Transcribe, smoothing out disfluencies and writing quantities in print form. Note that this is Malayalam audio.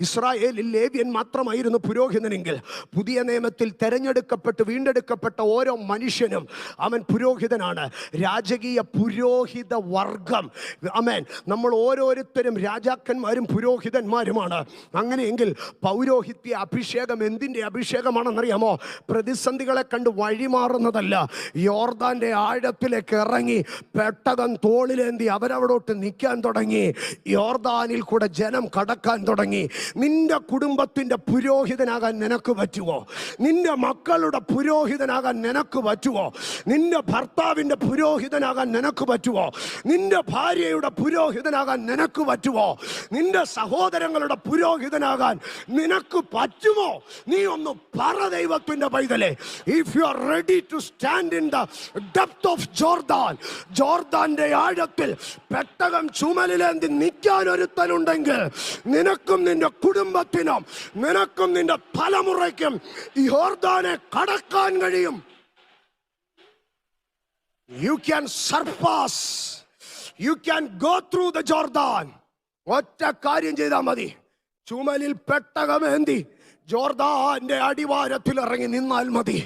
ഇസ്രായേലിൽ ലേവ്യൻ മാത്രമായിരുന്നു പുരോഹിതനെങ്കിൽ പുതിയ നിയമത്തിൽ തെരഞ്ഞെടുക്കപ്പെട്ട് വീണ്ടെടുക്കപ്പെട്ട ഓരോ മനുഷ്യനും അവൻ പുരോഹിതനാണ്. രാജകീയ പുരോഹിത വർഗം. ആമേൻ. നമ്മൾ ഓരോരുത്തരും രാജാക്കന്മാരും പുരോഹിതന്മാരുമാണ്. അങ്ങനെയെങ്കിൽ പൗരോഹിത്യ അഭിഷേകം എന്തിൻ്റെ അഭിഷേകമാണെന്നറിയാമോ? പ്രതിസന്ധികളെ കണ്ട് വഴിമാറുന്നതല്ല. യോർദാന്റെ ആഴത്തിലേക്ക് ഇറങ്ങി പെട്ടകം തോളിലേന്തി അവരവിടോട്ട് നിൽക്കാൻ തുടങ്ങി. യോർദാനിൽ കൂടെ ജനം കടക്കാൻ തുടങ്ങി. നിന്റെ കുടുംബത്തിന്റെ പുരോഹിതനാകാൻ നിനക്ക് പറ്റുമോ? നിന്റെ മക്കളുടെ പുരോഹിതനാകാൻ നിനക്ക് പറ്റുമോ? നിന്റെ ഭർത്താവിന്റെ പുരോഹിതനാകാൻ നിനക്ക് പറ്റുമോ? നിന്റെ ഭാര്യയുടെ പുരോഹിതനാകാൻ നിനക്ക് പറ്റുമോ? നിന്റെ സഹോദരങ്ങളുടെ പുരോഹിതനാകാൻ നിനക്ക് പറ്റുമോ? നീ ഒന്ന് പറ ദൈവത്തിന്റെ പൈതലേ. If you are ready to stand in the depth of Jordan, ജോർദാന്റെ ആഴത്തിൽ പെട്ടകം ചുമലിലേന്തി നിൽക്കാൻ ഒരുത്തനുണ്ടെങ്കിൽ നിനക്കും നിന്റെ കുടുംബത്തിനും നിനക്കും നിന്റെ തലമുറയ്ക്കും യോർദാനെ കടക്കാൻ കഴിയും. You can surpass, you can go through the Jordan. ഒറ്റ കാര്യം ചെയ്താൽ മതി. ചുമലിൽ പെട്ടകമേന്തി ജോർദാന്റെ അടിവാരത്തിൽ ഇറങ്ങി നിന്നാൽ മതി.